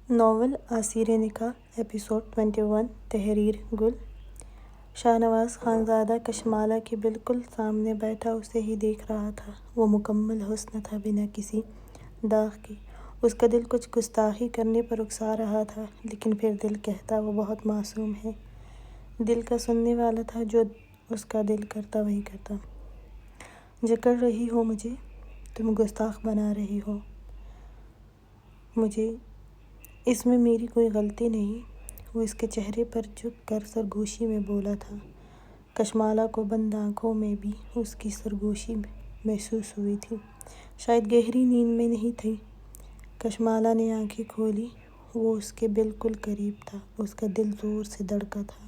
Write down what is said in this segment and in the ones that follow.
Novel آثیر نکاح episode 21 تحریر گل۔ شاہنواز خانزادہ کشمالہ کے بالکل سامنے بیٹھا اسے ہی دیکھ رہا تھا۔ وہ مکمل حسن تھا، بنا کسی داغ کے۔ اس کا دل کچھ گستاخی کرنے پر اکسا رہا تھا، لیکن پھر دل کہتا وہ بہت معصوم ہے۔ دل کا سننے والا تھا، جو اس کا دل کرتا وہی کرتا۔ جکڑ رہی ہو مجھے، تم گستاخ بنا رہی ہو مجھے، اس میں میری کوئی غلطی نہیں، وہ اس کے چہرے پر جھک کر سرگوشی میں بولا تھا۔ کشمالہ کو بند آنکھوں میں بھی اس کی سرگوشی محسوس ہوئی تھی، شاید گہری نیند میں نہیں تھی۔ کشمالہ نے آنکھیں کھولیں، وہ اس کے بالکل قریب تھا، اس کا دل زور سے دھڑکا تھا۔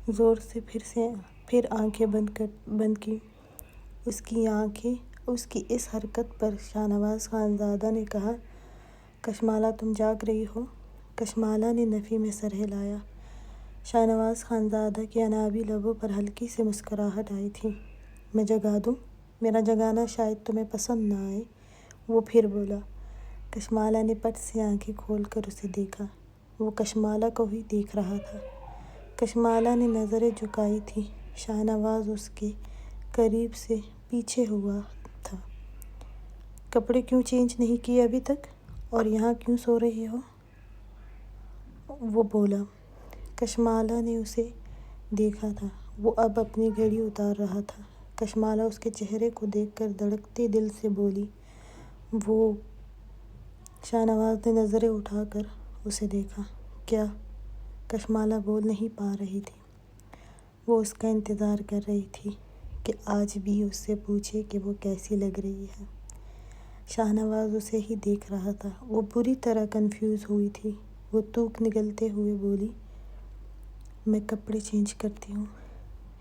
زور سے پھر آنکھیں بند کی۔ اس کی اس حرکت پر شاہنواز خانزادہ نے کہا، کشمالہ تم جاگ رہی ہو؟ کشمالہ نے نفی میں سر ہلایا۔ شاہنواز خانزادہ کے انابی لبوں پر ہلکی سی مسکراہٹ آئی تھی۔ میں جگا دوں؟ میرا جگانا شاید تمہیں پسند نہ آئے، وہ پھر بولا۔ کشمالہ نے پٹ سے آنکھیں کھول کر اسے دیکھا۔ وہ کشمالہ کو ہی دیکھ رہا تھا۔ کشمالہ نے نظریں جھکائی تھیں۔ شاہنواز اس کے قریب سے پیچھے ہوا تھا۔ کپڑے کیوں چینج نہیں کیے ابھی تک، اور یہاں کیوں سو رہی ہو؟ وہ بولا۔ کشمالہ نے اسے دیکھا تھا، وہ اب اپنی گھڑی اتار رہا تھا۔ کشمالہ اس کے چہرے کو دیکھ کر دھڑکتے دل سے بولی، وہ؟ شاہنواز نے نظریں اٹھا کر اسے دیکھا۔ کیا؟ کشمالہ بول نہیں پا رہی تھی۔ وہ اس کا انتظار کر رہی تھی کہ آج بھی اس سے پوچھے کہ وہ کیسی لگ رہی ہے۔ شاہنواز اسے ہی دیکھ رہا تھا۔ وہ بری طرح کنفیوز ہوئی تھی۔ وہ تھوک نگلتے ہوئے بولی، میں کپڑے چینج کرتی ہوں۔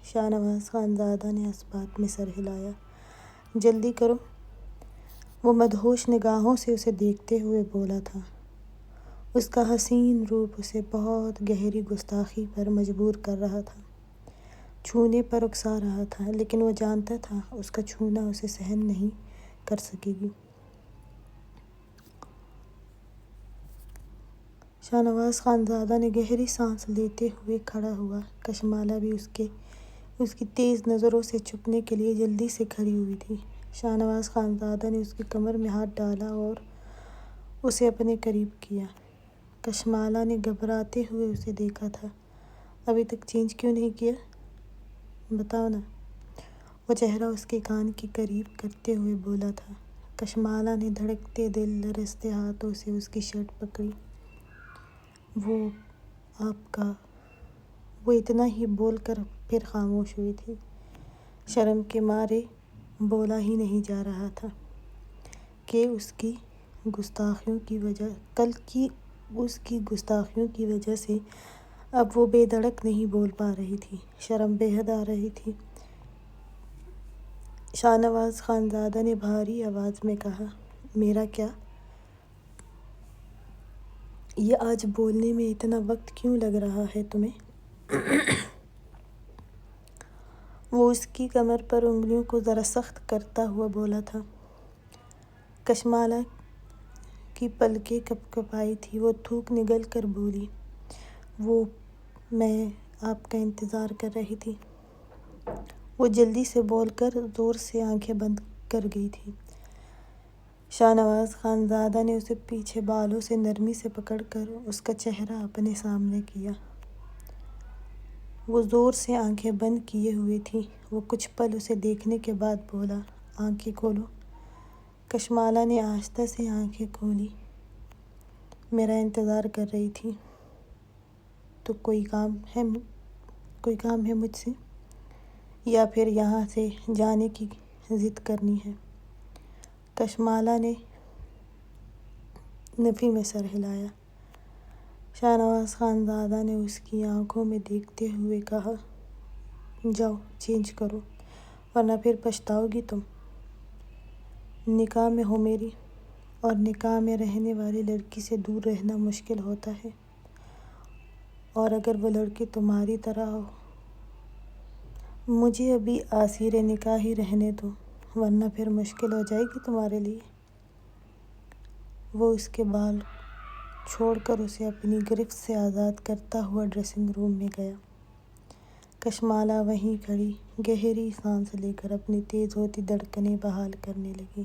شاہنواز خانزادہ نے اس بات میں سر ہلایا۔ جلدی کرو، وہ مدہوش نگاہوں سے اسے دیکھتے ہوئے بولا تھا۔ اس کا حسین روپ اسے بہت گہری گستاخی پر مجبور کر رہا تھا، چھونے پر اکسا رہا تھا، لیکن وہ جانتا تھا اس کا چھونا اسے سحن نہیں کر سکے گی۔ شاہنواز خانزادہ نے گہری سانس لیتے ہوئے کھڑا ہوا۔ کشمالہ بھی اس کی تیز نظروں سے چھپنے کے لیے جلدی سے کھڑی ہوئی تھی۔ شاہنواز خانزادہ نے اس کی کمر میں ہاتھ ڈالا اور اسے اپنے قریب کیا۔ کشمالہ نے گھبراتے ہوئے اسے دیکھا تھا۔ ابھی تک چینج کیوں نہیں کیا؟ بتاؤ نا، وہ چہرہ اس کے کان کے قریب کرتے ہوئے بولا تھا۔ کشمالہ نے دھڑکتے دل، لرزتے ہاتھوں سے اس کی شرٹ پکڑی۔ وہ اتنا ہی بول کر پھر خاموش ہوئی تھی۔ شرم کے مارے بولا ہی نہیں جا رہا تھا کہ اس کی گستاخیوں کی وجہ سے اب وہ بے دھڑک نہیں بول پا رہی تھی۔ شرم بے حد آ رہی تھی۔ شاہنواز خانزادہ نے بھاری آواز میں کہا، میرا کیا؟ یہ آج بولنے میں اتنا وقت کیوں لگ رہا ہے تمہیں؟ وہ اس کی کمر پر انگلیوں کو ذرا سخت کرتا ہوا بولا تھا۔ کشمالہ کی پلکیں کپکپائی تھیں۔ وہ تھوک نگل کر بولی، میں آپ کا انتظار کر رہی تھی۔ وہ جلدی سے بول کر زور سے آنکھیں بند کر گئی تھی۔ شاہنواز خانزادہ نے اسے پیچھے بالوں سے نرمی سے پکڑ کر اس کا چہرہ اپنے سامنے کیا۔ وہ زور سے آنکھیں بند کیے ہوئے تھی۔ وہ کچھ پل اسے دیکھنے کے بعد بولا، آنکھیں کھولو۔ کشمالہ نے آہستہ سے آنکھیں کھولیں۔ میرا انتظار کر رہی تھی تو کوئی کام ہے مجھ سے، یا پھر یہاں سے جانے کی ضد کرنی ہے؟ کشمالہ نے نفی میں سر ہلایا۔ شاہنواز خانزادہ نے اس کی آنکھوں میں دیکھتے ہوئے کہا، جاؤ چینج کرو، ورنہ پھر پچھتاؤ گی تم۔ نکاح میں ہو میری، اور نکاح میں رہنے والی لڑکی سے دور رہنا مشکل ہوتا ہے، اور اگر وہ لڑکی تمہاری طرح ہو۔ مجھے ابھی آثیر نکاح ہی رہنے دو، ورنہ پھر مشکل ہو جائے گی تمہارے لیے۔ وہ اس کے بال چھوڑ کر اسے اپنی گرفت سے آزاد کرتا ہوا ڈریسنگ روم میں گیا۔ کشمالا وہیں کھڑی گہری سانس لے کر اپنی تیز ہوتی دھڑکنیں بحال کرنے لگی۔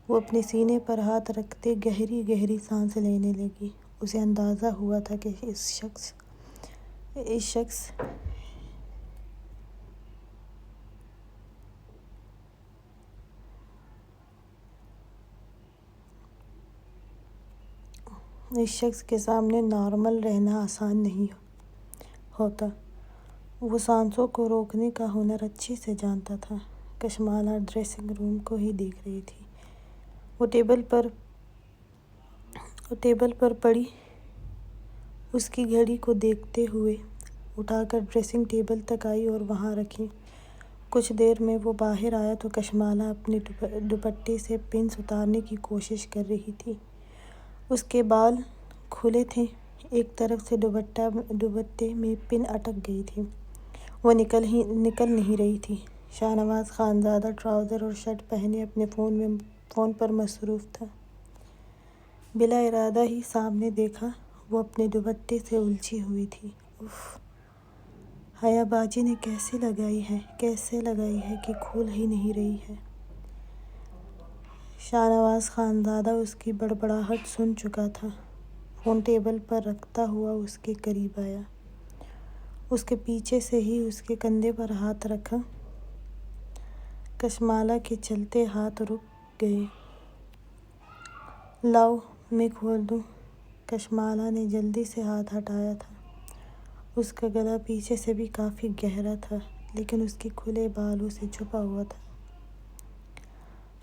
وہ اپنے سینے پر ہاتھ رکھتے گہری گہری سانس لینے لگی۔ اسے اندازہ ہوا تھا کہ اس شخص کے سامنے نارمل رہنا آسان نہیں ہوتا۔ وہ سانسوں کو روکنے کا ہنر اچھے سے جانتا تھا۔ کشمالا ڈریسنگ روم کو ہی دیکھ رہی تھی۔ وہ ٹیبل پر پڑی اس کی گھڑی کو دیکھتے ہوئے اٹھا کر ڈریسنگ ٹیبل تک آئی اور وہاں رکھی۔ کچھ دیر میں وہ باہر آیا تو کشمالا اپنے دوپٹے سے پنس اتارنے کی کوشش کر رہی تھی۔ اس کے بال کھلے تھے، ایک طرف سے دوپٹے میں پن اٹک گئی تھی، وہ نکل نہیں رہی تھی۔ شاہنواز خانزادہ ٹراؤزر اور شرٹ پہنے اپنے فون پر مصروف تھا۔ بلا ارادہ ہی سامنے دیکھا، وہ اپنے دوپٹے سے الجھی ہوئی تھی۔ اف، حیا باجی نے کیسے لگائی ہے کہ کھل ہی نہیں رہی ہے۔ شاہنواز خانزادہ اس کی بڑبڑاہٹ سن چکا تھا۔ فون ٹیبل پر رکھتا ہوا اس کے قریب آیا، اس کے پیچھے سے ہی اس کے کندھے پر ہاتھ رکھا۔ کشمالا کے چلتے ہاتھ رک گئے۔ لاؤ میں کھول دوں۔ کشمالا نے جلدی سے ہاتھ ہٹایا تھا۔ اس کا گلا پیچھے سے بھی کافی گہرا تھا، لیکن اس کے کھلے بالوں سے چھپا ہوا تھا۔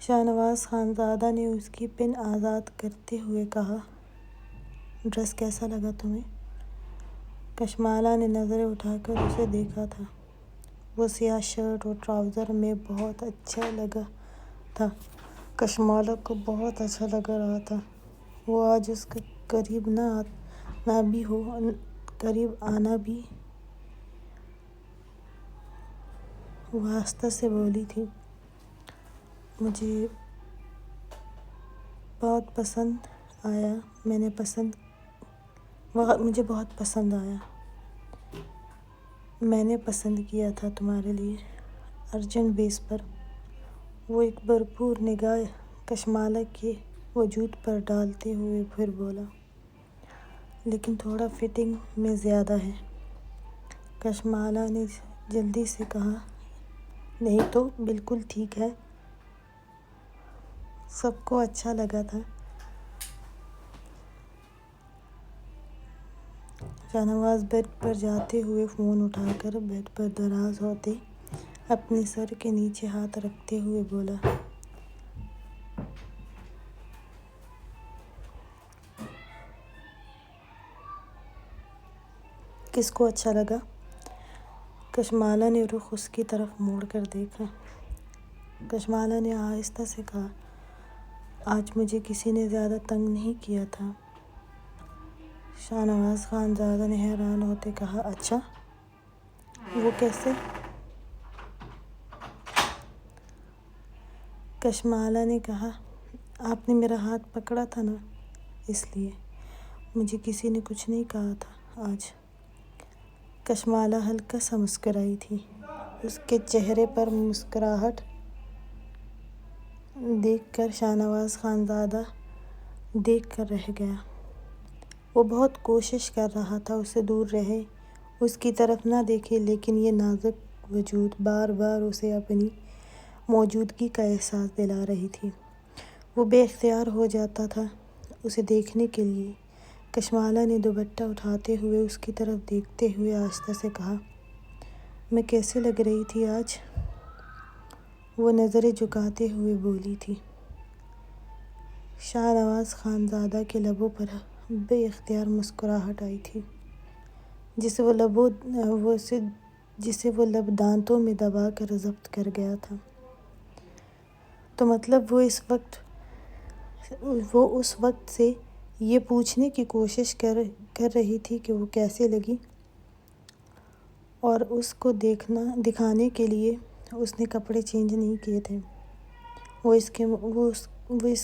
شاہنواز خانزادہ نے اس کی پن آزاد کرتے ہوئے کہا، ڈریس کیسا لگا تمہیں؟ کشمالا نے نظریں اٹھا کر اسے دیکھا تھا۔ وہ سیاہ شرٹ اور ٹراؤزر میں بہت اچھا لگا تھا۔ کشمالا کو بہت اچھا لگ رہا تھا۔ وہ آج اس کا قریب آنا بھی۔ وہ آہستہ سے بولی تھی، مجھے بہت پسند آیا۔ میں نے پسند کیا تھا تمہارے لیے ارجنٹ بیس پر۔ وہ ایک بھرپور نگاہ کشمالا کے وجود پر ڈالتے ہوئے پھر بولا، لیکن تھوڑا فٹنگ میں زیادہ ہے۔ کشمالا نے جلدی سے کہا، نہیں تو بالکل ٹھیک ہے۔ سب کو اچھا لگا تھا۔ شاہنواز بیڈ پر جاتے ہوئے فون اٹھا کر بیڈ پر دراز ہوتے اپنے سر کے نیچے ہاتھ رکھتے ہوئے بولا، کس کو اچھا لگا؟ کشمالا نے رخ اس کی طرف موڑ کر دیکھا۔ کشمالا نے آہستہ سے کہا، آج مجھے کسی نے زیادہ تنگ نہیں کیا تھا۔ شاہنواز خانزادہ نے حیران ہوتے کہا، اچھا، وہ کیسے؟ کشمالا نے کہا، آپ نے میرا ہاتھ پکڑا تھا نا، اس لیے۔ مجھے کسی نے کچھ نہیں کہا تھا آج۔ کشمالا ہلکا سا مسکرائی تھی۔ اس کے چہرے پر مسکراہٹ دیکھ کر شاہنواز خانزادہ دیکھ کر رہ گیا۔ وہ بہت کوشش کر رہا تھا اس سے دور رہے، اس کی طرف نہ دیکھے، لیکن یہ نازک وجود بار بار اسے اپنی موجودگی کا احساس دلا رہی تھی۔ وہ بے اختیار ہو جاتا تھا اسے دیکھنے کے لیے۔ کشمالا نے دوپٹہ اٹھاتے ہوئے اس کی طرف دیکھتے ہوئے آہستہ سے کہا، میں کیسی لگ رہی تھی آج؟ وہ نظریں جھکاتے ہوئے بولی تھی۔ شاہنواز خانزادہ کے لبوں پر بے اختیار مسکراہٹ آئی تھی، جسے وہ لب دانتوں میں دبا کر ضبط کر گیا تھا۔ تو مطلب وہ اس وقت سے یہ پوچھنے کی کوشش کر رہی تھی کہ وہ کیسے لگی، اور اس کو دکھانے کے لیے اس نے کپڑے چینج نہیں کیے تھے۔ وہ اس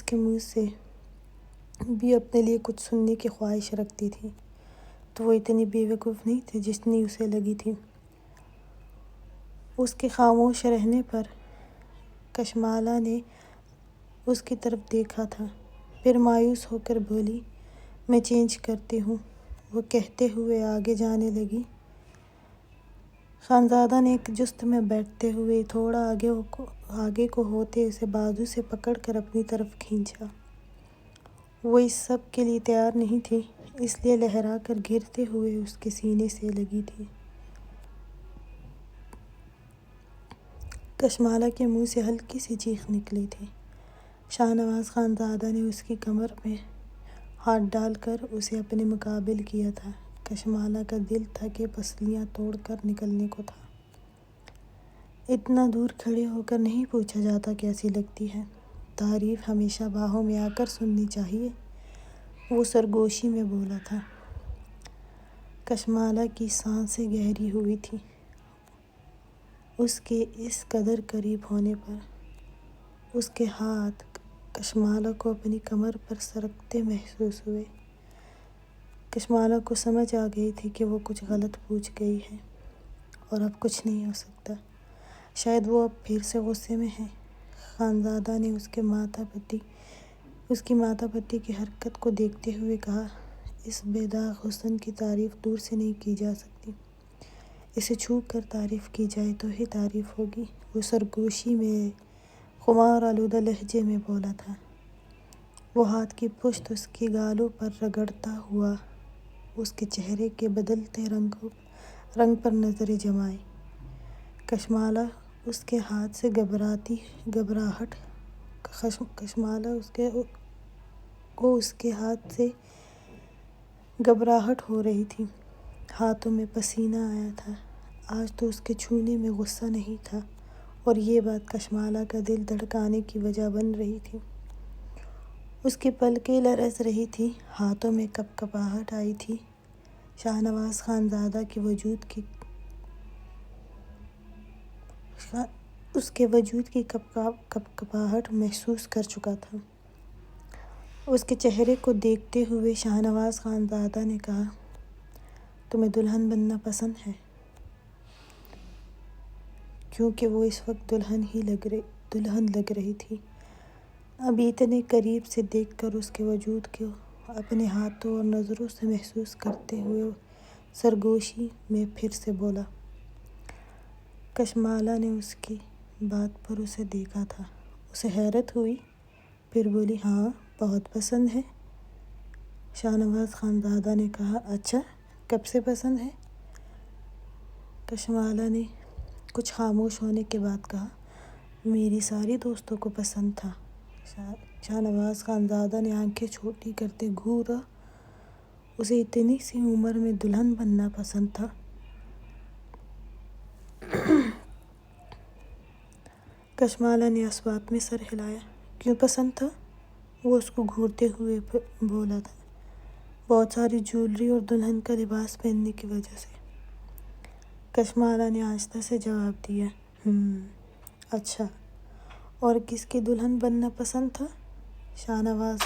کے منہ سے بھی اپنے لیے کچھ سننے کی خواہش رکھتی تھی، تو وہ اتنی بے وقوف نہیں تھی جتنی اسے لگی تھی۔ اس کے خاموش رہنے پر کشمالا نے اس کی طرف دیکھا تھا، پھر مایوس ہو کر بولی، میں چینج کرتی ہوں۔ وہ کہتے ہوئے آگے جانے لگی۔ خانزادہ نے ایک جست میں بیٹھتے ہوئے تھوڑا آگے کو ہوتے اسے بازو سے پکڑ کر اپنی طرف کھینچا۔ وہ اس سب کے لیے تیار نہیں تھی، اس لیے لہرا کر گرتے ہوئے اس کے سینے سے لگی تھی۔ کشمالا کے منہ سے ہلکی سی چیخ نکلی تھی۔ شاہ نواز خانزادہ نے اس کی کمر میں ہاتھ ڈال کر اسے اپنے مقابل کیا تھا۔ کشمالا کا دل تھا کہ پسلیاں توڑ کر نکلنے کو تھا۔ اتنا دور کھڑے ہو کر نہیں پوچھا جاتا کیسی لگتی ہے، تعریف ہمیشہ باہوں میں آ کر سننی چاہیے، وہ سرگوشی میں بولا تھا۔ کشمالا کی سانسیں گہری ہوئی تھیں۔ اس کے اس قدر قریب ہونے پر اس کے ہاتھ کشمالا کو اپنی کمر پر سرکتے محسوس ہوئے۔ کشمالا کو سمجھ آ گئی تھی کہ وہ کچھ غلط پوچھ گئی ہے اور اب کچھ نہیں ہو سکتا، شاید وہ اب پھر سے غصے میں ہے۔ خانزادہ نے اس کی ماتھا پٹی کی حرکت کو دیکھتے ہوئے کہا، اس بے داغ حسن کی تعریف دور سے نہیں کی جا سکتی، اسے چھو کر تعریف کی جائے تو ہی تعریف ہوگی۔ وہ سرگوشی میں خمار آلودہ لہجے میں بولا تھا۔ وہ ہاتھ کی پشت اس کے گالوں پر رگڑتا ہوا اس کے چہرے کے بدلتے رنگ پر نظریں جمائے۔ کشمالا اس کے ہاتھ سے گھبراہٹ ہو رہی تھی، ہاتھوں میں پسینہ آیا تھا۔ آج تو اس کے چھونے میں غصہ نہیں تھا، اور یہ بات کشمالا کا دل دھڑکانے کی وجہ بن رہی تھی۔ اس کی پلکیں لرز رہی تھیں، ہاتھوں میں کپکپاہٹ آئی تھی۔ شاہ نواز خانزادہ اس کے وجود کی کپکپاہٹ محسوس کر چکا تھا۔ اس کے چہرے کو دیکھتے ہوئے شاہ نواز خانزادہ نے کہا، تمہیں دلہن بننا پسند ہے؟ کیونکہ وہ اس وقت دلہن لگ رہی تھی۔ ابھی اتنے قریب سے دیکھ کر اس کے وجود کو اپنے ہاتھوں اور نظروں سے محسوس کرتے ہوئے سرگوشی میں پھر سے بولا۔ کشمالا نے اس کی بات پر اسے دیکھا تھا، اسے حیرت ہوئی، پھر بولی، ہاں بہت پسند ہے۔ شاہ نواز خانزادہ نے کہا، اچھا کب سے پسند ہے؟ کشمالا نے کچھ خاموش ہونے کے بعد کہا، میری ساری دوستوں کو پسند تھا۔ شاہ نواز خانزادہ نے آنکھیں چھوٹی کرتے گھورا، اسے اتنی سی عمر میں دلہن بننا پسند تھا؟ کشمالا نے اس بات میں سر ہلایا، کیوں پسند تھا؟ وہ اس کو گھورتے ہوئے بولا تھا، بہت ساری جیولری اور دلہن کا لباس پہننے کی وجہ سے۔ کشمالا نے آہستہ سے جواب دیا، اچھا، اور کس کی دلہن بننا پسند تھا؟ شاہ نواز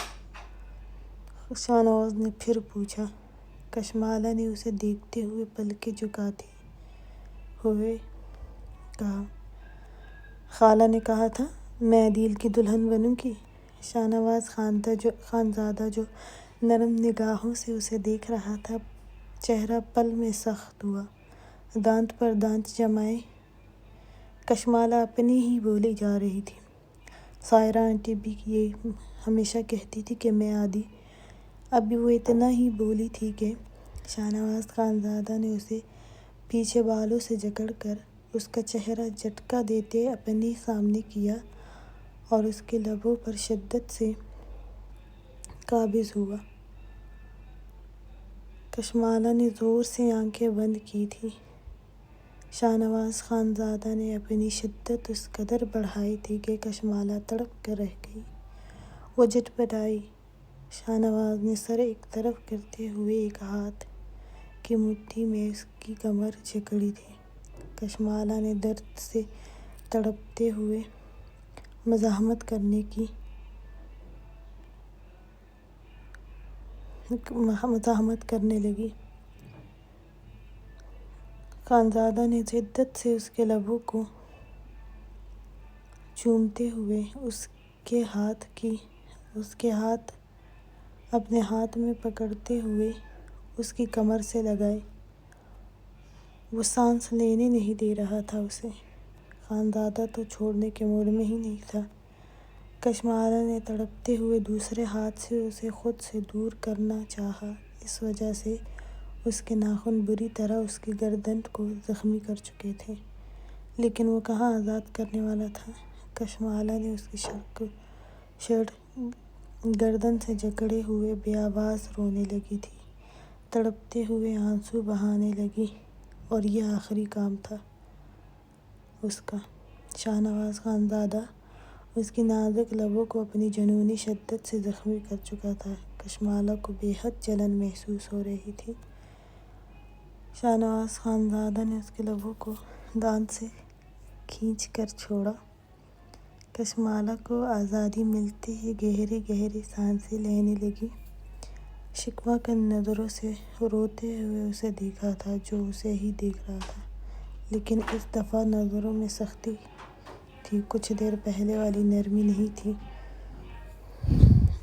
نے پھر پوچھا۔ کشمالا نے اسے دیکھتے ہوئے پلکیں جھکاتے ہوئے کہا، خالہ نے کہا تھا میں عدیل کی دلہن بنوں گی۔ شاہ نواز خانزادہ جو نرم نگاہوں سے اسے دیکھ رہا تھا، چہرہ پل میں سخت ہوا، دانت پر دانت جمائے۔ کشمالا اپنی ہی بولی جا رہی تھی، سائرہ آنٹی بھی یہ ہمیشہ کہتی تھی کہ میں عادی۔ ابھی وہ اتنا ہی بولی تھی کہ شاہ نواز خانزادہ نے اسے پیچھے بالوں سے جکڑ کر اس کا چہرہ جھٹکا دیتے اپنے سامنے کیا اور اس کے لبوں پر شدت سے قابض ہوا۔ کشمالا نے زور سے آنکھیں بند کی تھیں۔ شاہ نواز خانزادہ نے اپنی شدت اس قدر بڑھائی تھی کہ کشمالا تڑپ کر رہ گئی۔ وہ جھٹ پٹائی۔ شاہ نواز نے سر ایک طرف کرتے ہوئے ایک ہاتھ کی مٹھی میں اس کی کمر جکڑی تھی۔ کشمالا نے درد سے تڑپتے ہوئے مزاحمت کرنے کی مزاحمت کرنے لگی۔ خانزادہ نے شدت سے اس کے لبوں کو چومتے ہوئے اس کے ہاتھ اپنے ہاتھ میں پکڑتے ہوئے اس کی کمر سے لگائے۔ وہ سانس لینے نہیں دے رہا تھا اسے۔ خانزادہ تو چھوڑنے کے موڈ میں ہی نہیں تھا۔ کشمالہ نے تڑپتے ہوئے دوسرے ہاتھ سے اسے خود سے دور کرنا چاہا، اس وجہ سے اس کے ناخن بری طرح اس کی گردن کو زخمی کر چکے تھے، لیکن وہ کہاں آزاد کرنے والا تھا۔ کشمالہ نے اس کی شرٹ گردن سے جکڑے ہوئے بے آواز رونے لگی تھی، تڑپتے ہوئے آنسو بہانے لگی، اور یہ آخری کام تھا اس کا۔ شاہ نواز خانزادہ اس کی نازک لبوں کو اپنی جنونی شدت سے زخمی کر چکا تھا۔ کشمالہ کو بے حد جلن محسوس ہو رہی تھی۔ شاہ نواز خانزادہ نے اس کے لبوں کو دانت سے کھینچ کر چھوڑا۔ کشمالہ کو آزادی ملتے ہی گہری گہری سانسیں لینے لگی۔ شکوہ کن نظروں سے روتے ہوئے اسے دیکھا تھا، جو اسے ہی دیکھ رہا تھا، لیکن اس دفعہ نظروں میں سختی تھی، کچھ دیر پہلے والی نرمی نہیں تھی۔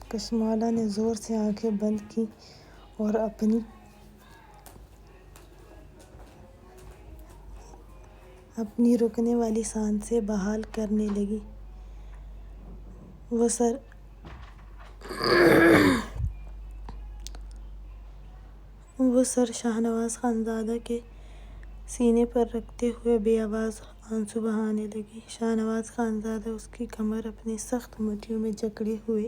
کشمالہ نے زور سے آنکھیں بند کیں اور اپنی رکنے والی سانسیں بحال کرنے لگی۔ وہ سر شاہ نواز خانزادہ کے سینے پر رکھتے ہوئے بے آواز آنسو بہانے لگی۔ شاہ نواز خانزادہ اس کی کمر اپنی سخت مٹھیوں میں جکڑے ہوئے،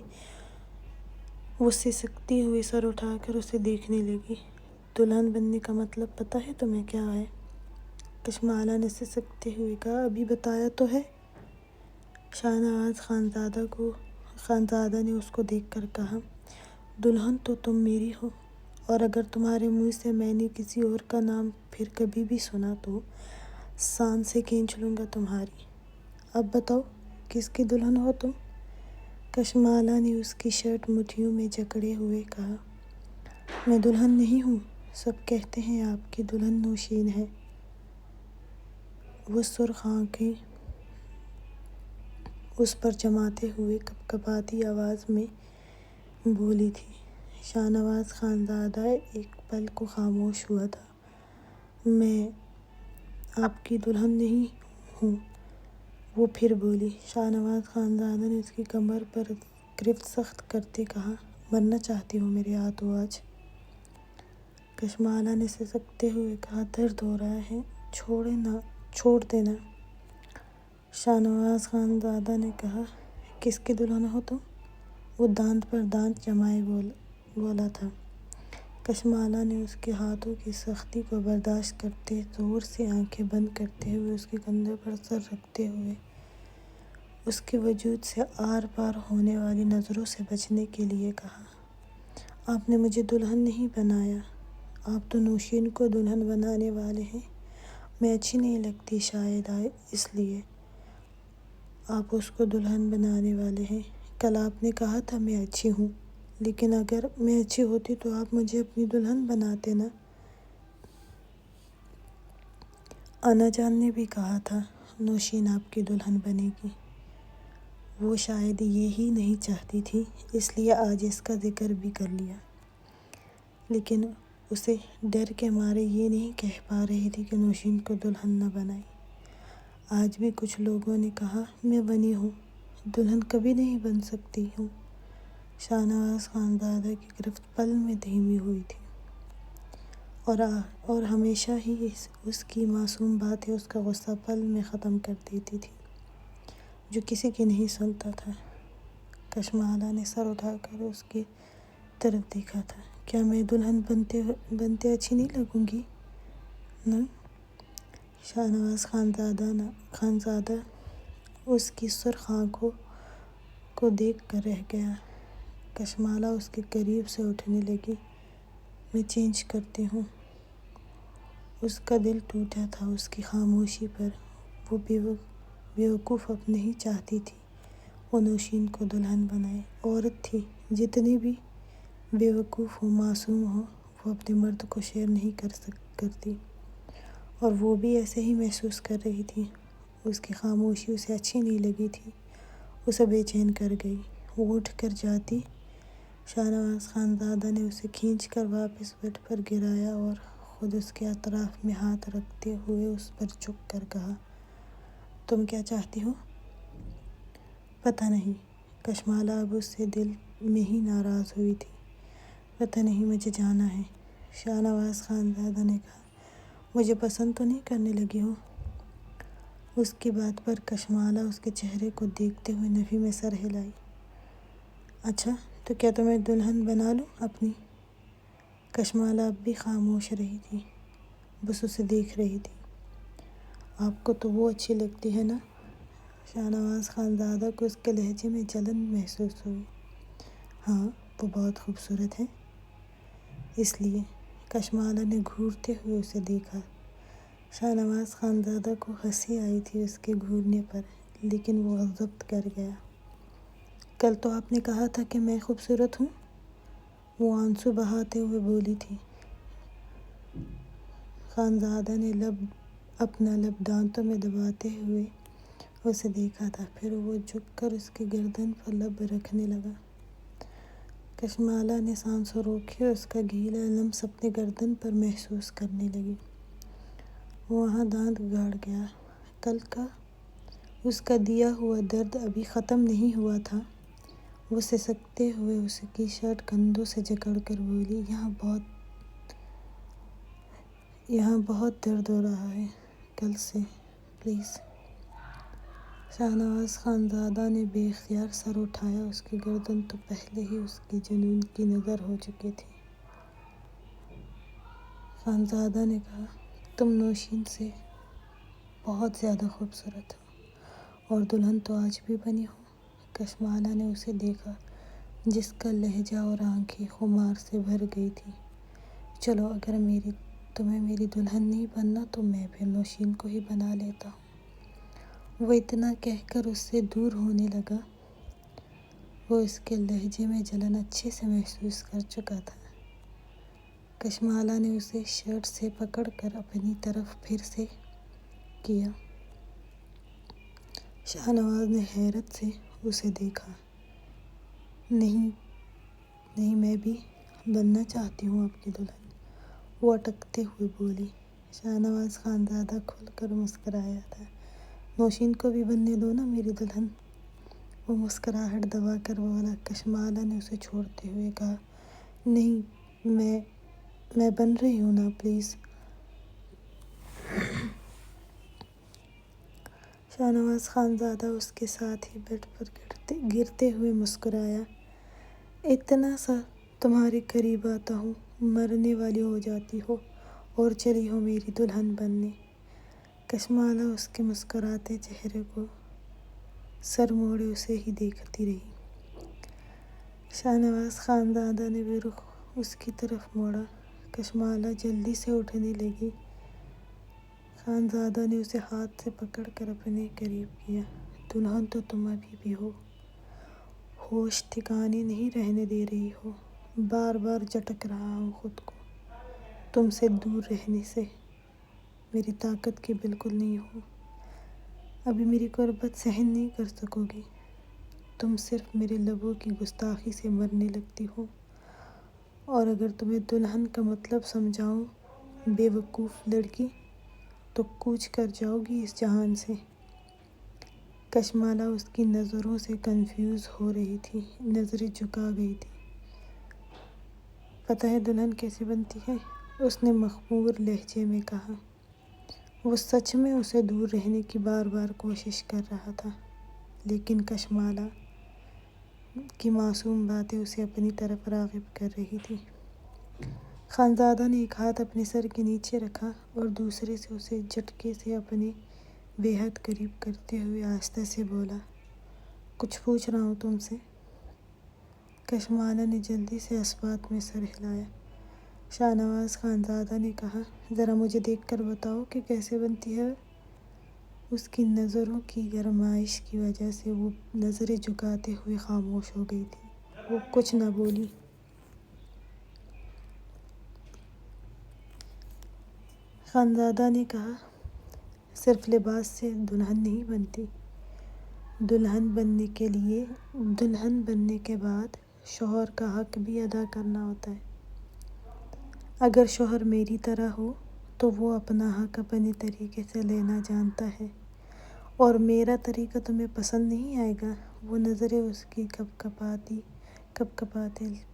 وہ سسکتی ہوئی سر اٹھا کر اسے دیکھنے لگی۔ دلہن بننے کا مطلب پتہ ہے تمہیں کیا ہے؟ کشمالہ نے سسکتے ہوئے کہا۔ ابھی بتایا تو ہے۔ شاہ نواز خانزادہ نے اس کو دیکھ کر کہا، دلہن تو تم میری ہو، اور اگر تمہارے منہ سے میں نے کسی اور کا نام پھر کبھی بھی سنا تو سانسیں کھینچ لوں گا تمہاری۔ اب بتاؤ کس کی دلہن ہو تم؟ کشمالہ نے اس کی شرٹ مٹھیوں میں جکڑے ہوئے کہا، میں دلہن نہیں ہوں، سب کہتے ہیں آپ کی دلہن نوشین ہے۔ وہ سرخ آنکھیں اس پر جماتے ہوئے کپکپاتی آواز میں بولی تھی۔ شاہ نواز خانزادہ ایک پل کو خاموش ہوا تھا۔ میں آپ کی دلہن نہیں ہوں، وہ پھر بولی۔ شاہ نواز خانزادہ نے اس کی کمر پر گرفت سخت کرتے کہا، مرنا چاہتی ہو میرے ہاتھوں آج؟ کشمالہ نے سسکتے ہوئے کہا، درد ہو رہا ہے، چھوڑ دینا۔ شاہ نواز خانزادہ نے کہا، کس کی دلہن ہو تم؟ وہ دانت پر دانت جمائے بولا تھا۔ کشمالہ نے اس کے ہاتھوں کی سختی کو برداشت کرتے، زور سے آنکھیں بند کرتے ہوئے اس کے کندھے پر سر رکھتے ہوئے اس کے وجود سے آر پار ہونے والی نظروں سے بچنے کے لیے کہا، آپ نے مجھے دلہن نہیں بنایا، آپ تو نوشین کو دلہن بنانے والے ہیں۔ میں اچھی نہیں لگتی، شاید اس لیے آپ اس کو دلہن بنانے والے ہیں۔ کل آپ نے کہا تھا میں اچھی ہوں، لیکن اگر میں اچھی ہوتی تو آپ مجھے اپنی دلہن بناتے نا۔ انا جان نے بھی کہا تھا نوشین آپ کی دلہن بنے گی۔ وہ شاید یہی نہیں چاہتی تھی، اس لیے آج اس کا ذکر بھی کر لیا، لیکن اسے ڈر کے مارے یہ نہیں کہہ پا رہی تھی کہ نوشین کو دلہن نہ بنائے۔ آج بھی کچھ لوگوں نے کہا، میں بنی ہوں، دلہن کبھی نہیں بن سکتی ہوں۔ شاہ نواز خانزادہ کی گرفت پل میں دھیمی ہوئی تھی، اور ہمیشہ ہی اس کی معصوم باتیں اس کا غصہ پل میں ختم کر دیتی تھی، جو کسی کی نہیں سنتا تھا۔ کشمالہ نے سر اٹھا کر اس کی طرف دیکھا تھا، کیا میں دلہن بنتے اچھی نہیں لگوں گی نا؟ شاہ نواز خانزادہ اس کی سرخ آنکھوں کو دیکھ کر رہ گیا۔ کشمالہ اس کے قریب سے اٹھنے لگی، میں چینج کرتی ہوں۔ اس کا دل ٹوٹا تھا اس کی خاموشی پر۔ وہ بیوقوف اب نہیں چاہتی تھی وہ نوشین کو دلہن بنائے۔ عورت تھی، جتنی بھی بے وقوف ہو، معصوم ہو، وہ اپنے مرد کو شیئر نہیں کرتی، اور وہ بھی ایسے ہی محسوس کر رہی تھی۔ اس کی خاموشی اسے اچھی نہیں لگی تھی، اسے بے چین کر گئی۔ وہ اٹھ کر جاتی، شاہ نواز خانزادہ نے اسے کھینچ کر واپس بیڈ پر گرایا اور خود اس کے اطراف میں ہاتھ رکھتے ہوئے اس پر جھک کر کہا، تم کیا چاہتی ہو؟ پتہ نہیں۔ کشمالہ اب اس سے دل میں ہی ناراض ہوئی تھی۔ پتہ نہیں، مجھے جانا ہے، شاہ نواز خانزادہ نے کہا۔ مجھے پسند تو نہیں کرنے لگی ہو؟ اس کی بات پر کشمالہ اس کے چہرے کو دیکھتے ہوئے نفی میں سر ہلائی۔ اچھا، تو کیا تمہیں دلہن بنا لوں اپنی؟ کشمالہ اب بھی خاموش رہی تھی، بس اسے دیکھ رہی تھی۔ آپ کو تو وہ اچھی لگتی ہے نا؟ شاہ نواز خانزادہ کو اس کے لہجے میں جلن محسوس ہوئی۔ ہاں، وہ بہت خوبصورت ہے، اس لیے۔ کشمالہ نے گھورتے ہوئے اسے دیکھا۔ شاہ نواز خانزادہ کو ہنسی آئی تھی اس کے گھورنے پر، لیکن وہ ضبط کر گیا۔ کل تو آپ نے کہا تھا کہ میں خوبصورت ہوں، وہ آنسو بہاتے ہوئے بولی تھی۔ خانزادہ نے اپنا لب دانتوں میں دباتے ہوئے اسے دیکھا تھا، پھر وہ جھک کر اس کی گردن پر لب رکھنے لگا۔ کشمالہ نے سانسیں روکی اور اس کا گیلا لمس اپنی گردن پر محسوس کرنے لگی۔ وہاں دانت گاڑ گیا۔ کل کا اس کا دیا ہوا درد ابھی ختم نہیں ہوا تھا۔ وہ سسکتے ہوئے اس کی شرٹ کندھوں سے جکڑ کر بولی، یہاں بہت درد ہو رہا ہے کل سے، پلیز۔ شاہ نواز خانزادہ نے بے اختیار سر اٹھایا۔ اس کی گردن تو پہلے ہی اس کے جنون کی نظر ہو چکی تھی۔ خانزادہ نے کہا، تم نوشین سے بہت زیادہ خوبصورت ہو، اور دلہن تو آج بھی بنی ہو۔ کشمالہ نے اسے دیکھا، جس کا لہجہ اور آنکھیں خمار سے بھر گئی تھیں۔ چلو، اگر تمہیں میری دلہن نہیں بننا تو میں پھر نوشین کو ہی بنا لیتا ہوں۔ وہ اتنا کہہ کر اس سے دور ہونے لگا۔ وہ اس کے لہجے میں جلن اچھے سے محسوس کر چکا تھا۔ کشمالہ نے اسے شرٹ سے پکڑ کر اپنی طرف پھر سے کیا۔ شاہ نواز نے حیرت سے اسے دیکھا۔ نہیں، میں بھی بننا چاہتی ہوں آپ کی دلہن، وہ اٹکتے ہوئے بولی۔ شاہ نواز خانزادہ کھل کر مسکرایا تھا۔ نوشین کو بھی بننے دو نا میری دلہن، وہ مسکراہٹ دبا کر بولا۔ کشمالہ نے اسے چھوڑتے ہوئے کہا، نہیں، میں بن رہی ہوں نا، پلیز۔ شاہ نواز خانزادہ اس کے ساتھ ہی بیڈ پر گرتے ہوئے مسکرایا۔ اتنا سا تمہارے قریب آتا ہوں، مرنے والی ہو جاتی ہو اور چلی ہو میری دلہن بننے۔ کشمالہ اس کے مسکراتے چہرے کو سر موڑے اسے ہی دیکھتی رہی۔ شاہ نواز خانزادہ نے بھی رخ اس کی طرف موڑا۔ کشمالہ جلدی سے اٹھنے لگی۔ خانزادہ نے اسے ہاتھ سے پکڑ کر اپنے قریب کیا۔ دلہن تو تم ابھی بھی ہو، ہوش ٹھکانے نہیں رہنے دے رہی ہو۔ بار بار جھٹک رہا ہوں خود کو، تم سے دور رہنے سے میری طاقت کی بالکل نہیں ہو۔ ابھی میری قربت سہن نہیں کر سکو گی، تم صرف میرے لبوں کی گستاخی سے مرنے لگتی ہو، اور اگر تمہیں دلہن کا مطلب سمجھاؤں، بے وقوف لڑکی، تو کوچ کر جاؤ گی اس جہان سے۔ کشمالہ اس کی نظروں سے کنفیوز ہو رہی تھی، نظریں جھکا گئی تھی۔ پتہ ہے دلہن کیسے بنتی ہے؟ اس نے مخمور لہجے میں کہا۔ وہ سچ میں اسے دور رہنے کی بار بار کوشش کر رہا تھا، لیکن کشمالہ کی معصوم باتیں اسے اپنی طرف راغب کر رہی تھیں۔ خانزادہ نے ایک ہاتھ اپنے سر کے نیچے رکھا اور دوسرے سے اسے جھٹکے سے اپنے بے حد قریب کرتے ہوئے آہستہ سے بولا، کچھ پوچھ رہا ہوں تم سے۔ کشمالہ نے جلدی سے اس بات میں سر ہلایا۔ شاہ نواز خانزادہ نے کہا، ذرا مجھے دیکھ کر بتاؤ کہ کیسے بنتی ہے۔ اس کی نظروں کی گرمائش کی وجہ سے وہ نظریں جھکاتے ہوئے خاموش ہو گئی تھی۔ وہ کچھ نہ بولی۔ خانزادہ نے کہا، صرف لباس سے دلہن نہیں بنتی، دلہن بننے کے بعد شوہر کا حق بھی ادا کرنا ہوتا ہے۔ اگر شوہر میری طرح ہو تو وہ اپنا حق اپنے طریقے سے لینا جانتا ہے، اور میرا طریقہ تمہیں پسند نہیں آئے گا۔ وہ نظریں اس کی کپکپاتے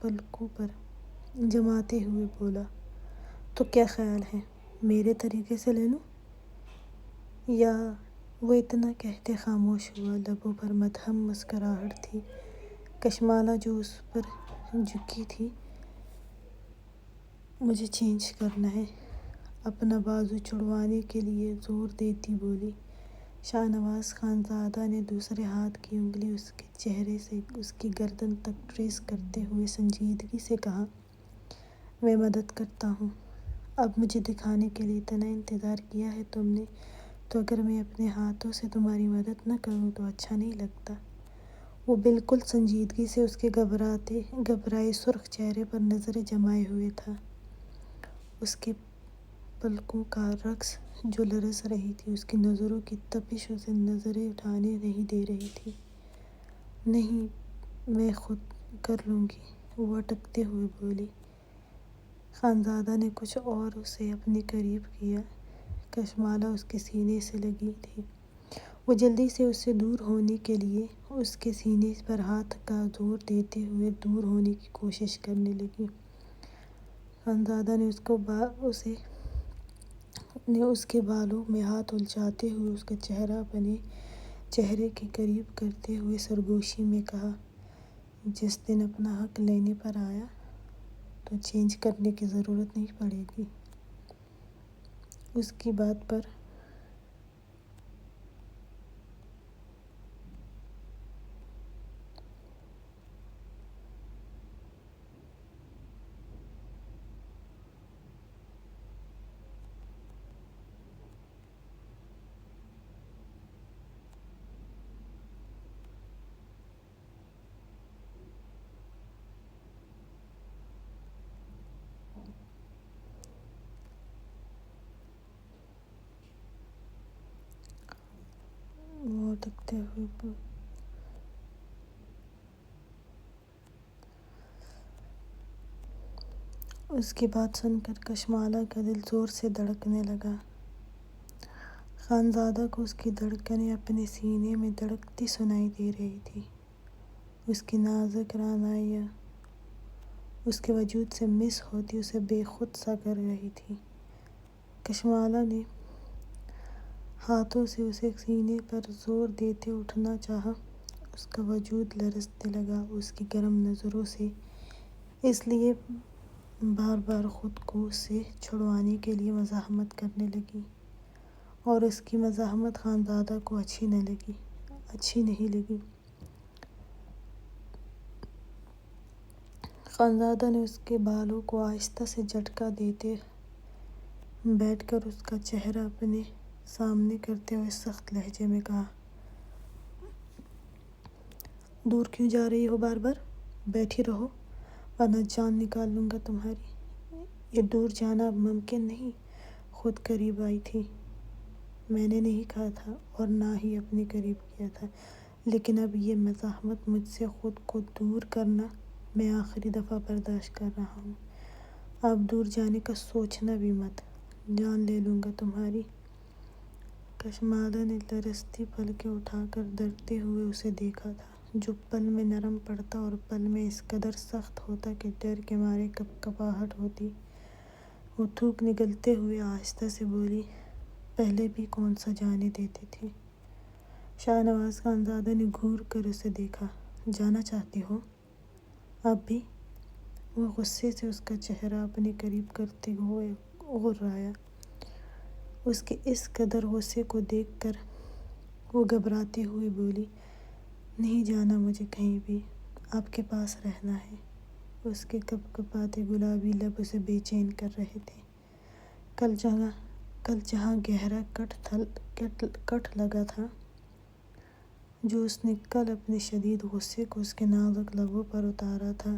پلکوں پر جماتے ہوئے بولا، تو کیا خیال ہے، میرے طریقے سے لے لوں یا؟ وہ اتنا کہتے خاموش ہوا۔ لبوں پر مدھم مسکراہٹ تھی۔ کشمالہ جو اس پر جھکی تھی، مجھے چینج کرنا ہے، اپنا بازو چھڑوانے کے لیے زور دیتی بولی۔ شاہنواز خانزادہ نے دوسرے ہاتھ کی انگلی اس کے چہرے سے اس کی گردن تک ٹریس کرتے ہوئے سنجیدگی سے کہا، میں مدد کرتا ہوں۔ اب مجھے دکھانے کے لیے اتنا انتظار کیا ہے تم نے، تو اگر میں اپنے ہاتھوں سے تمہاری مدد نہ کروں تو اچھا نہیں لگتا۔ وہ بالکل سنجیدگی سے اس کے گھبرائے سرخ چہرے پر نظریں جمائے ہوئے تھا، اس کے پلکوں کا رقص جو لرز رہی تھی، اس کی نظروں کی تپش اسے نظریں اٹھانے نہیں دے رہی تھی۔ نہیں، میں خود کر لوں گی، وہ اٹکتے ہوئے بولی۔ خانزادہ نے کچھ اور اسے اپنے قریب کیا۔ کشمالہ اس کے سینے سے لگی تھی۔ وہ جلدی سے اس سے دور ہونے کے لیے اس کے سینے پر ہاتھ کا زور دیتے ہوئے دور ہونے کی کوشش کرنے لگی۔ خانزادہ نے اس کے بالوں میں ہاتھ الجھاتے ہوئے اس کا چہرہ اپنے چہرے کے قریب کرتے ہوئے سرگوشی میں کہا، جس دن اپنا حق لینے پر آیا تو چینج کرنے کی ضرورت نہیں پڑے گی۔ اس کی بات پر وہ اٹکتے ہوئے اس کی بات سن کر کشمالہ کا دل زور سے دھڑکنے لگا۔ خانزادہ کو اس کی دھڑکنیں اپنے سینے میں دھڑکتی سنائی دے رہی تھی۔ اس کی نازک رعنائیاں اس کے وجود سے مس ہوتی اسے بے خود سا کر رہی تھی۔ کشمالہ نے ہاتھوں سے اسے سینے پر زور دیتے اٹھانا چاہا، اس کا وجود لرزنے لگا اس کی گرم نظروں سے، اس لیے بار بار خود کو اس سے چھڑوانے کے لیے مزاحمت کرنے لگی، اور اس کی مزاحمت خانزادہ کو اچھی نہیں لگی۔ خانزادہ نے اس کے بالوں کو آہستہ سے جھٹکا دیتے بیٹھ کر اس کا چہرہ اپنے سامنے کرتے ہوئے سخت لہجے میں کہا، دور کیوں جا رہی ہو بار بار؟ بیٹھی رہو، ورنہ جان نکال لوں گا تمہاری۔ یہ دور جانا اب ممکن نہیں۔ خود قریب آئی تھی، میں نے نہیں کہا تھا اور نہ ہی اپنے قریب کیا تھا، لیکن اب یہ مزاحمت مجھ سے خود کو دور کرنا میں آخری دفعہ برداشت کر رہا ہوں۔ اب دور جانے کا سوچنا بھی مت، جان لے لوں گا تمہاری۔ کشمالہ نے لرزتی پلکیں اٹھا کر ڈرتے ہوئے اسے دیکھا تھا، جو پل میں نرم پڑتا اور پل میں اس قدر سخت ہوتا کہ ڈر کے مارے کپکپاہٹ ہوتی۔ وہ تھوک نگلتے ہوئے آہستہ سے بولی، پہلے بھی کون سا جانے دیتے تھے؟ شاہنواز خانزادہ نے گھور کر اسے دیکھا، جانا چاہتی ہو؟ اب بھی؟ وہ غصے سے اس کا چہرہ اپنے قریب کرتے ہوئے غرایا۔ اس کے اس قدر غصے کو دیکھ کر وہ گھبراتے ہوئے بولی، نہیں جانا مجھے کہیں بھی، آپ کے پاس رہنا ہے۔ اس کے کپکپاتے گلابی لب اسے بے چین کر رہے تھے۔ کل جہاں گہرا کٹ لگا تھا، جو اس نے کل اپنے شدید غصے کو اس کے نازک لبوں پر اتارا تھا،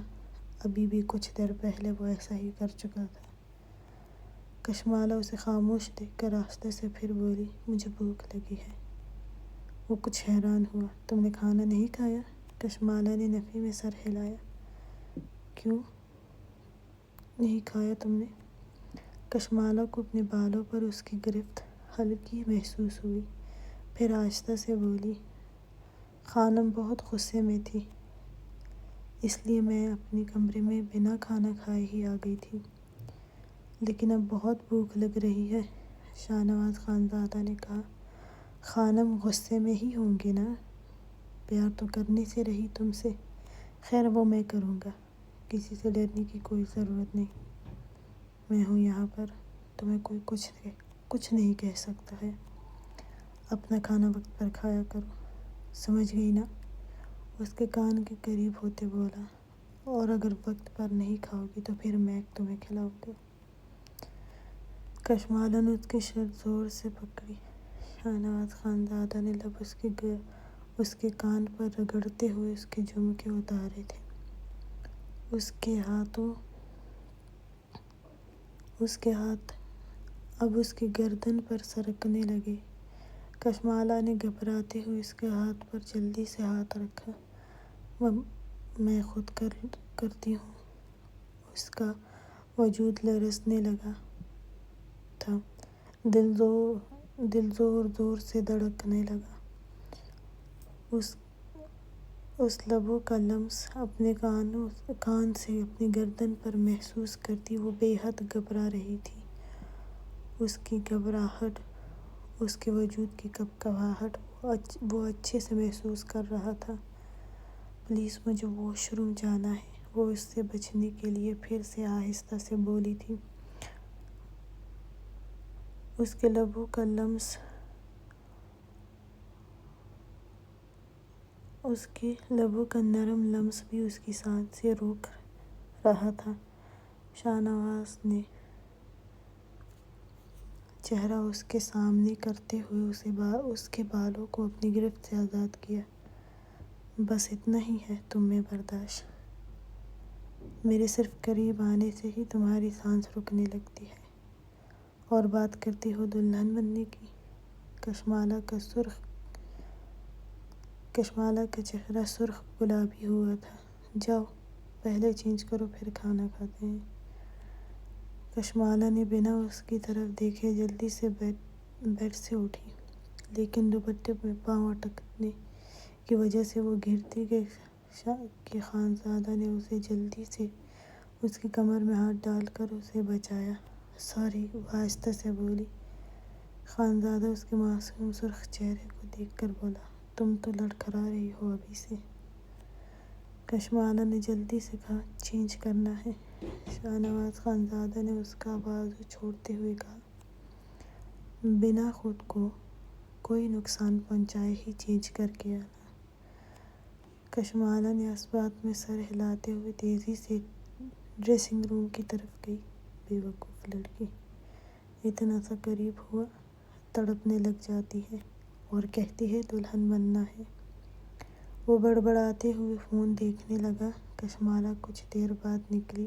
ابھی بھی کچھ دیر پہلے وہ ایسا ہی کر چکا تھا۔ کشمالہ اسے خاموش دیکھ کر آہستہ سے پھر بولی، مجھے بھوک لگی ہے۔ وہ کچھ حیران ہوا، تم نے کھانا نہیں کھایا؟ کشمالہ نے نفی میں سر ہلایا۔ کیوں نہیں کھایا تم نے؟ کشمالہ کو اپنے بالوں پر اس کی گرفت ہلکی محسوس ہوئی، پھر آہستہ سے بولی، خانم بہت غصے میں تھی، اس لیے میں اپنے کمرے میں بنا کھانا کھائے ہی آ گئی تھی، لیکن اب بہت بھوک لگ رہی ہے۔ شاہ نواز خانزادہ نے کہا، خانم غصے میں ہی ہوں گے نا، پیار تو کرنے سے رہی تم سے۔ خیر وہ میں کروں گا، کسی سے ڈرنے کی کوئی ضرورت نہیں، میں ہوں یہاں پر، تمہیں کوئی کچھ نہیں کہہ سکتا ہے۔ اپنا کھانا وقت پر کھایا کرو، سمجھ گئی نا؟ اس کے کان کے قریب ہوتے بولا، اور اگر وقت پر نہیں کھاؤ گی تو پھر میں تمہیں کھلاؤں گا۔ کشمالہ نے اس کی شرٹ زور سے پکڑی۔ شاہ نواز خانزادہ نے لب اس کے کان پر رگڑتے ہوئے اس کے جھمکے اتارے تھے۔ اس کے ہاتھ اب اس کی گردن پر سرکنے لگے۔ کشمالہ نے گھبراتے ہوئے اس کے ہاتھ پر جلدی سے ہاتھ رکھا۔ میں خود کرتی ہوں۔ اس کا وجود لرزنے لگا تھا، دل زور زور سے دھڑکنے لگا۔ اس لبوں کا لمس اپنے کان سے اپنی گردن پر محسوس کرتی وہ بے حد گھبرا رہی تھی۔ اس کی گھبراہٹ، اس کے وجود کی کپکپاہٹ وہ اچھے سے محسوس کر رہا تھا۔ پلیز مجھے واش روم جانا ہے، وہ اس سے بچنے کے لیے پھر سے آہستہ سے بولی تھی۔ اس کے لبوں کا لمس، اس کے لبوں کا نرم لمس بھی اس کی سانسیں روک رہا تھا۔ شاہ نواز نے چہرہ اس کے سامنے کرتے ہوئے اس کے بالوں کو اپنی گرفت سے آزاد کیا۔ بس اتنا ہی ہے تم میں برداشت؟ میرے صرف قریب آنے سے ہی تمہاری سانس رکنے لگتی ہے، اور بات کرتی ہو دلہن بننے کی؟ کشمالہ کا چہرہ سرخ گلابی ہوا تھا۔ جاؤ پہلے چینج کرو پھر کھانا کھاتے ہیں۔ کشمالہ نے بنا اس کی طرف دیکھے جلدی سے بیڈ سے اٹھی، لیکن دوپٹے میں پاؤں اٹکنے کی وجہ سے وہ گرتی گئی کہ خانزادہ نے اسے جلدی سے اس کی کمر میں ہاتھ ڈال کر اسے بچایا۔ سوری، وہ آہستہ سے بولی۔ خانزادہ اس کے معصوم سرخ چہرے کو دیکھ کر بولا، تم تو لڑکھڑا رہی ہو ابھی سے۔ کشمالہ نے جلدی سے کہا، چینج کرنا ہے۔ شاہ نواز خانزادہ نے اس کا بازو چھوڑتے ہوئے کہا، بنا خود کو کوئی نقصان پہنچائے ہی چینج کر کے آنا۔ کشمالہ نے اس بات میں سر ہلاتے ہوئے تیزی سے ڈریسنگ روم کی طرف گئی۔ بے وقوف لڑکی، اتنا سا قریب ہوا تڑپنے لگ جاتی ہے اور کہتی ہے دلہن بننا ہے۔ وہ بڑبڑاتے ہوئے فون دیکھنے لگا۔ کشمالہ کچھ دیر بعد نکلی۔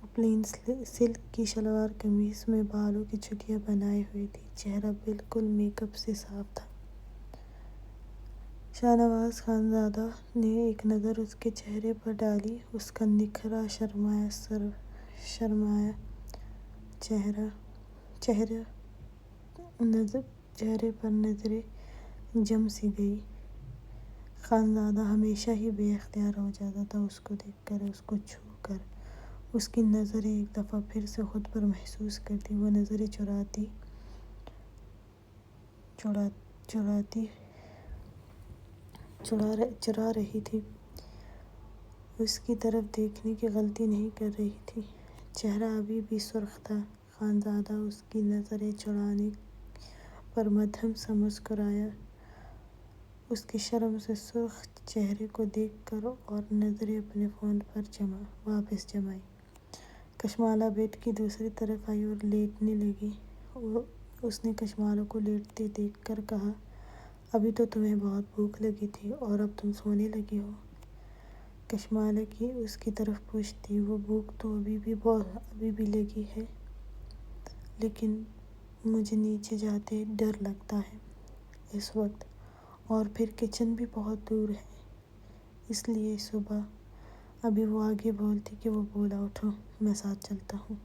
وہ پلین سلک کی شلوار قمیض میں بالوں کی چھٹیاں بنائے ہوئے تھی، چہرہ بالکل میک اپ سے صاف تھا۔ شاہ نواز خانزادہ نے ایک نظر اس کے چہرے پر ڈالی، اس کا نکھرا شرمایا چہرے پر نظریں جم سی گئی۔ خانزادہ ہمیشہ ہی بے اختیار ہو جاتا تھا اس کو دیکھ کر، اس کو چھو کر۔ اس کی نظریں ایک دفعہ پھر سے خود پر محسوس کرتی، وہ نظریں چرا رہی تھی، اس کی طرف دیکھنے کی غلطی نہیں کر رہی تھی۔ چہرہ ابھی بھی سرخ تھا۔ خانزادہ اس کی نظریں چرانے پر مدھم سا مسکرایا، اس کے شرم سے سرخ چہرے کو دیکھ کر، اور نظریں اپنے فون پر واپس جمائی۔ کشمالہ بیڈ کی دوسری طرف آئی اور لیٹنے لگی۔ اس نے کشمالہ کو لیٹتے دیکھ کر کہا، ابھی تو تمہیں بہت بھوک لگی تھی اور اب تم سونے لگی ہو۔ کشمالہ کی اس کی طرف پوچھ تھی، وہ بھوک تو ابھی بھی لگی ہے، لیکن مجھے نیچے جاتے ڈر لگتا ہے اس وقت، اور پھر کچن بھی بہت دور ہے، اس لیے صبح ابھی وہ آگے بولتی کہ وہ بولا اٹھو میں ساتھ چلتا ہوں۔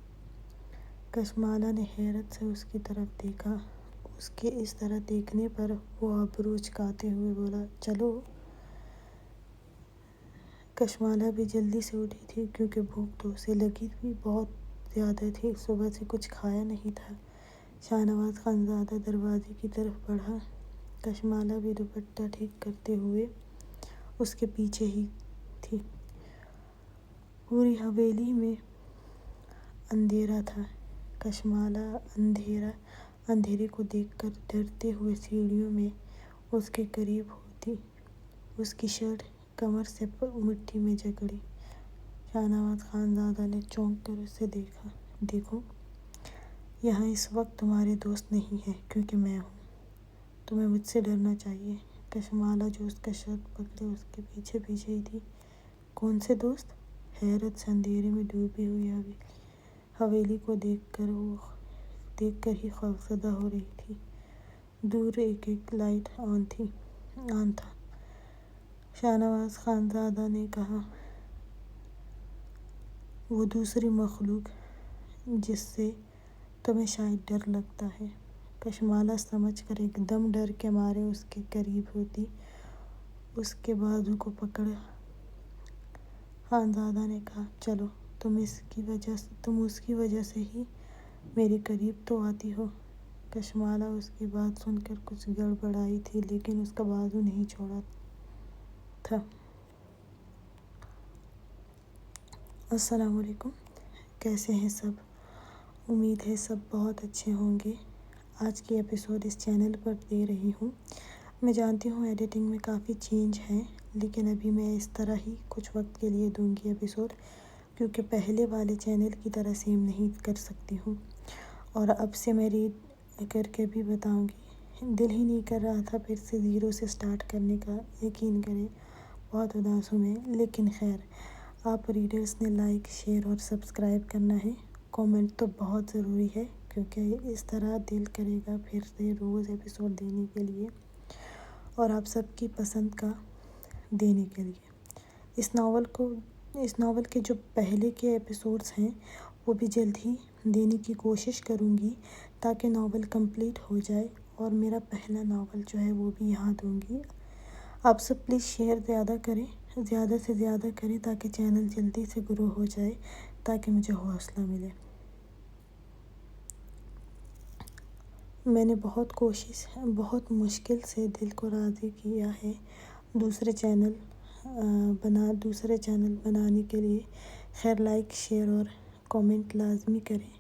کشمالہ نے حیرت سے اس کی طرف دیکھا۔ اس کے اس طرح دیکھنے پر وہ ابرو اچکاتے ہوئے بولا چلو۔ کشمالہ بھی جلدی سے اٹھی تھی کیونکہ بھوک تو اسے لگی بھی بہت زیادہ تھی، صبح سے کچھ کھایا نہیں تھا۔ شاہنواز خانزادہ دروازے کی طرف بڑھا۔ کشمالہ بھی دوپٹہ ٹھیک کرتے ہوئے اس کے پیچھے ہی تھی۔ پوری حویلی میں اندھیرا تھا۔ کشمالہ اندھیرے کو دیکھ کر ڈرتے ہوئے سیڑھیوں میں اس کے قریب ہوتی۔ اس کی شرٹ کمر سے مٹھی میں جکڑی۔ شاہنواز خانزادہ نے چونک کر اسے دیکھا۔ دیکھو یہاں اس وقت تمہارے دوست نہیں ہیں کیونکہ میں ہوں، تمہیں مجھ سے ڈرنا چاہیے۔ کشمالہ جو اس کا شرٹ پکڑے اس کے پیچھے پیچھے ہی تھی۔ کون سے دوست؟ حیرت سے اندھیرے میں ڈوبی ہوئی حویلی کو دیکھ کر ہی خوفزدہ ہو رہی تھی۔ دور ایک لائٹ آن تھا۔ شاہنواز خانزادہ نے کہا وہ دوسری مخلوق جس سے تمہیں شاید ڈر لگتا ہے۔ کشمالہ سمجھ کر ایک دم ڈر کے مارے اس کے قریب ہوتی، اس کے بازو کو پکڑا۔ خانزادہ نے کہا چلو تم اس کی وجہ سے ہی میرے قریب تو آتی ہو۔ کشمالہ اس کی بات سن کر کچھ گڑبڑائی تھی لیکن اس کا بازو نہیں چھوڑا تھا۔ السلام علیکم، کیسے ہیں سب؟ امید ہے سب بہت اچھے ہوں گے۔ آج کی ایپیسوڈ اس چینل پر دے رہی ہوں۔ میں جانتی ہوں ایڈیٹنگ میں کافی چینج ہے، لیکن ابھی میں اس طرح ہی کچھ وقت کے لیے دوں گی ایپیسوڈ، کیونکہ پہلے والے چینل کی طرح سیم نہیں کر سکتی ہوں، اور اب سے میں ریڈ کر کے بھی بتاؤں گی۔ دل ہی نہیں کر رہا تھا پھر سے زیرو سے سٹارٹ کرنے کا، یقین کریں بہت اداس ہوں میں، لیکن خیر آپ ریڈرز نے لائک، شیئر اور سبسکرائب کرنا ہے۔ کومنٹ تو بہت ضروری ہے کیونکہ اس طرح دل کرے گا پھر سے روز ایپیسوڈ دینے کے لیے اور آپ سب کی پسند کا دینے کے لیے۔ اس ناول کے جو پہلے کے ایپیسوڈز ہیں وہ بھی جلد ہی دینے کی کوشش کروں گی تاکہ ناول کمپلیٹ ہو جائے، اور میرا پہلا ناول جو ہے وہ بھی یہاں دوں گی۔ آپ سب پلیز شیئر زیادہ سے زیادہ کریں تاکہ چینل جلدی سے گرو ہو جائے، تاکہ مجھے حوصلہ ملے۔ میں نے بہت مشکل سے دل کو راضی کیا ہے دوسرے چینل بنانے کے لیے۔ خیر لائک، شیئر اور کومنٹ لازمی کریں۔